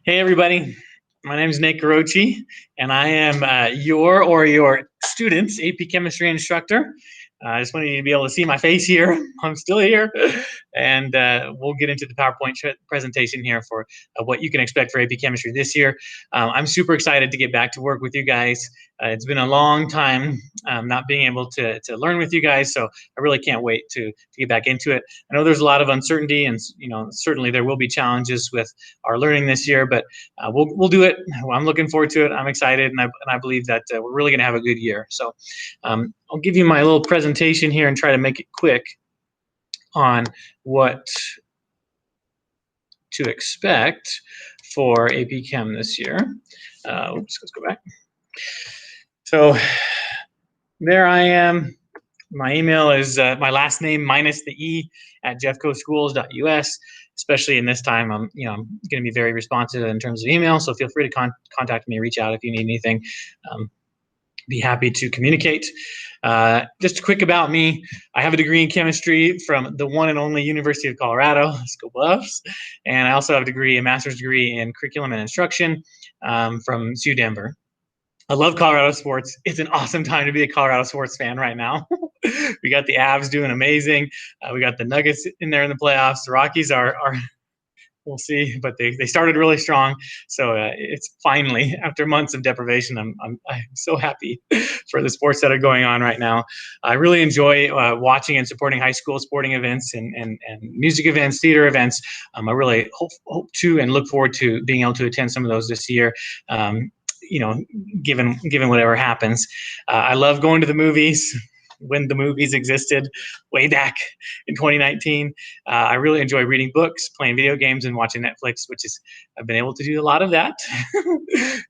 Hey everybody, my name is Nate Geroche, and I am your student's AP Chemistry instructor. I just wanted you to be able to see my face here. I'm still here, and we'll get into the PowerPoint presentation here for what you can expect for AP Chemistry this year. I'm super excited to get back to work with you guys. It's been a long time not being able to learn with you guys, so I really can't wait to get back into it. I know there's a lot of uncertainty, and certainly there will be challenges with our learning this year, but we'll do it. I'm looking forward to it. I'm excited, and I believe that we're really going to have a good year. So I'll give you my little presentation here and try to make it quick on what to expect for AP Chem this year. Oops, let's go back. So there I am. My email is my last name minus the E at jeffcoschools.us. Especially in this time, I'm going to be very responsive in terms of email. So feel free to contact me, reach out if you need anything. Be happy to communicate. Just quick about me. I have a degree in chemistry from the one and only University of Colorado, School Bluffs. And I also have a master's degree in curriculum and instruction from SU Denver. I love Colorado sports. It's an awesome time to be a Colorado sports fan right now. We got the Avs doing amazing. We got the Nuggets in there in the playoffs. The Rockies are we'll see, but they started really strong. So it's finally, after months of deprivation, I'm so happy for the sports that are going on right now. I really enjoy watching and supporting high school sporting events and music events, theater events. I really hope to and look forward to being able to attend some of those this year. Given whatever happens. I love going to the movies when the movies existed way back in 2019. I really enjoy reading books, playing video games, and watching Netflix, I've been able to do a lot of that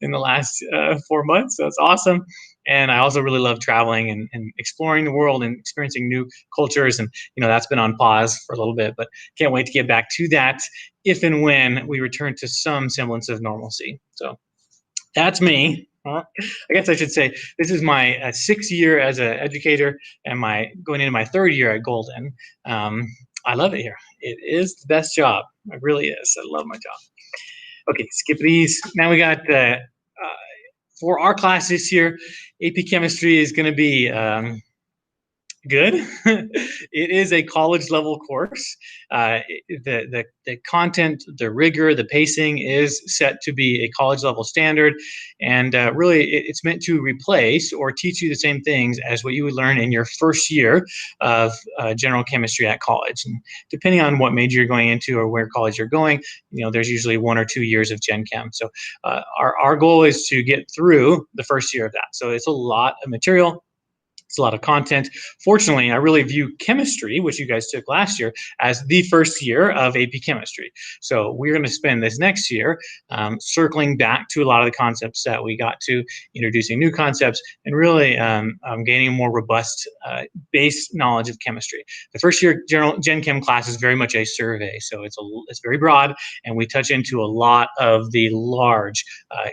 in the last 4 months. So it's awesome. And I also really love traveling and exploring the world and experiencing new cultures. And, that's been on pause for a little bit, but can't wait to get back to that if and when we return to some semblance of normalcy. So that's me. I guess I should say this is my 6th year as an educator and going into my 3rd year at Golden. I love it here. It is the best job. It really is. I love my job. Okay, skip these. Now we got for our class this year, AP Chemistry is going to be good. It is a college level course. The content, the rigor, the pacing is set to be a college level standard, and really it's meant to replace or teach you the same things as what you would learn in your first year of general chemistry at college. And depending on what major you're going into or where college you're going, there's usually 1 or 2 years of Gen Chem. So our goal is to get through the first year of that. So it's a lot of material. It's a lot of content. Fortunately, I really view chemistry, which you guys took last year, as the first year of AP Chemistry. So we're going to spend this next year circling back to a lot of the concepts that we got to, introducing new concepts, and really gaining a more robust base knowledge of chemistry. The first year Gen Chem class is very much a survey, so it's very broad, and we touch into a lot of the large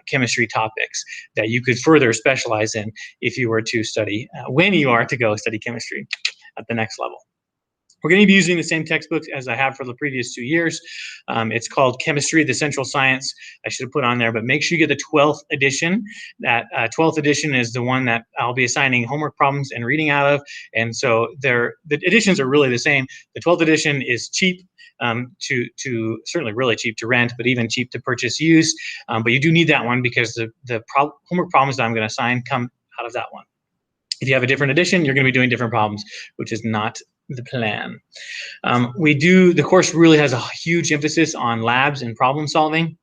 chemistry topics that you could further specialize in if you were to study when you are to go study chemistry at the next level. We're going to be using the same textbook as I have for the previous 2 years. It's called Chemistry, the Central Science. I should have put on there, but make sure you get the 12th edition. That 12th edition is the one that I'll be assigning homework problems and reading out of. And so the editions are really the same. The 12th edition is cheap. To certainly really cheap to rent, but even cheap to purchase used. But you do need that one because the homework problems that I'm going to assign come out of that one. If you have a different edition, you're going to be doing different problems, which is not the plan. The course really has a huge emphasis on labs and problem solving.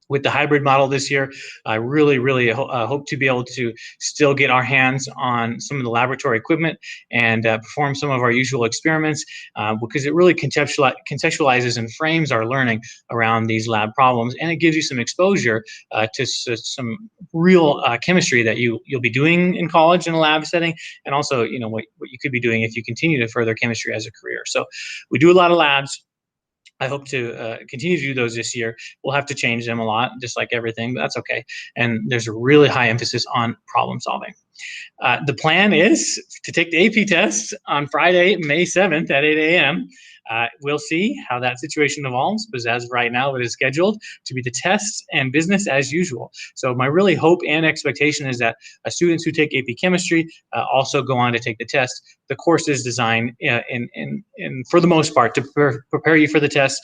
With the hybrid model this year, I really hope to be able to still get our hands on some of the laboratory equipment and perform some of our usual experiments because it really contextualizes and frames our learning around these lab problems, and it gives you some exposure to some real chemistry that you'll be doing in college in a lab setting, and also what you could be doing if you continue to further chemistry as a career. So we do a lot of labs. I hope to continue to do those this year. We'll have to change them a lot, just like everything, but that's okay. And there's a really high emphasis on problem solving. The plan is to take the AP test on Friday, May 7th at 8 a.m. We'll see how that situation evolves, but as of right now, it is scheduled to be the test and business as usual. So my really hope and expectation is that students who take AP Chemistry also go on to take the test. The course is designed in for the most part to prepare you for the test.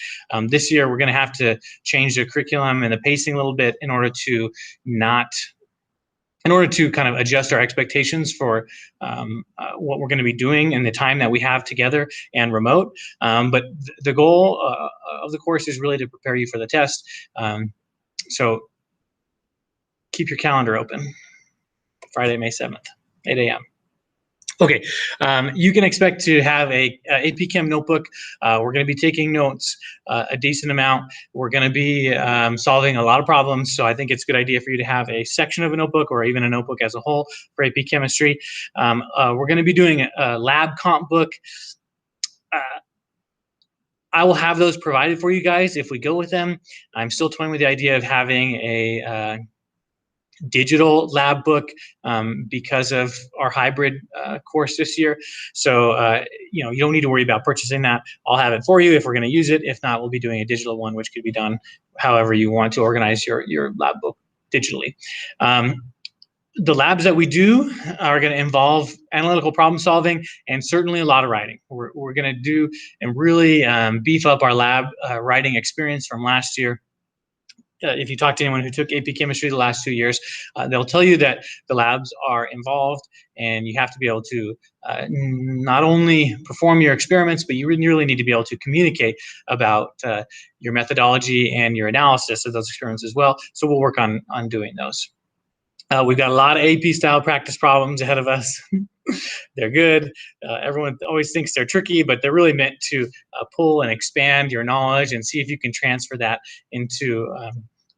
This year, we're going to have to change the curriculum and the pacing a little bit in order to kind of adjust our expectations for what we're going to be doing and the time that we have together and remote. But the goal of the course is really to prepare you for the test. So keep your calendar open. Friday, May 7th, 8 a.m. Okay, you can expect to have a AP Chem notebook. We're going to be taking notes a decent amount. We're going to be solving a lot of problems, so I think it's a good idea for you to have a section of a notebook or even a notebook as a whole for AP Chemistry. We're going to be doing a lab comp book. I will have those provided for you guys if we go with them. I'm still toying with the idea of having a digital lab book because of our hybrid course this year. So, you know, you don't need to worry about purchasing that. I'll have it for you if we're going to use it. If not, we'll be doing a digital one, which could be done however you want to organize your lab book digitally. The labs that we do are going to involve analytical problem solving and certainly a lot of writing. We're going to do and really beef up our lab writing experience from last year. If you talk to anyone who took AP Chemistry the last 2 years, they'll tell you that the labs are involved and you have to be able to not only perform your experiments, but you really need to be able to communicate about your methodology and your analysis of those experiments as well. So we'll work on doing those. We've got a lot of AP style practice problems ahead of us. They're good. Everyone always thinks they're tricky, but they're really meant to pull and expand your knowledge and see if you can transfer that into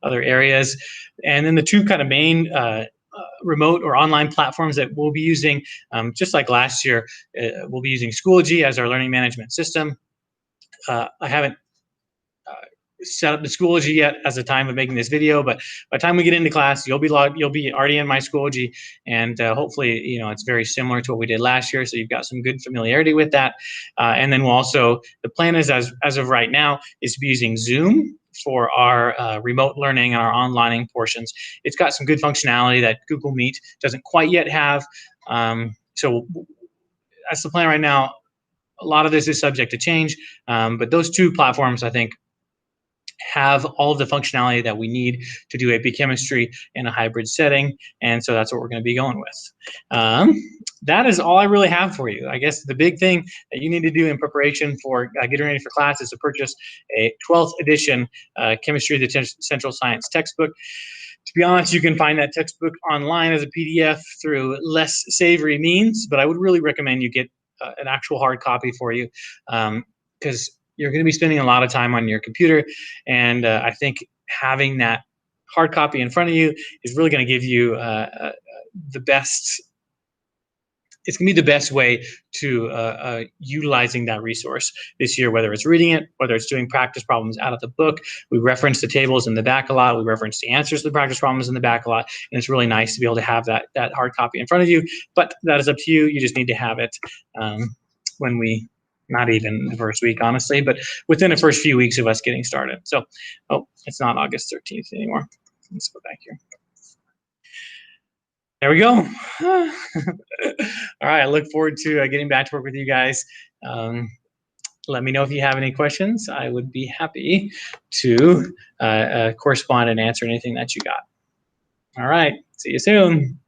other areas. And then the two kind of main remote or online platforms that we'll be using, just like last year, we'll be using Schoology as our learning management system. I haven't set up the Schoology yet as the time of making this video, but by the time we get into class, you'll be already in my Schoology, and hopefully, you know, it's very similar to what we did last year, so you've got some good familiarity with that. And then we'll also, the plan is as of right now is to be using Zoom for our remote learning and our onlining portions. It's got some good functionality that Google Meet doesn't quite yet have. So that's the plan right now. A lot of this is subject to change, but those two platforms, I think, have all of the functionality that we need to do AP Chemistry in a hybrid setting, and so that's what we're going to be going with. That is all I really have for you. I guess the big thing that you need to do in preparation for getting ready for class is to purchase a 12th edition Chemistry, the Central Science textbook. To be honest, you can find that textbook online as a PDF through less savory means, but I would really recommend you get an actual hard copy for you, because you're going to be spending a lot of time on your computer, and I think having that hard copy in front of you is really going to give you the best. It's going to be the best way to utilizing that resource this year, whether it's reading it, whether it's doing practice problems out of the book. We reference the tables in the back a lot. We reference the answers to the practice problems in the back a lot. And it's really nice to be able to have that hard copy in front of you. But that is up to you. You just need to have it when we, not even the first week, honestly, but within the first few weeks of us getting started. So, oh, it's not August 13th anymore. Let's go back here. There we go. All right, I look forward to getting back to work with you guys. Let me know if you have any questions. I would be happy to correspond and answer anything that you got. All right, see you soon.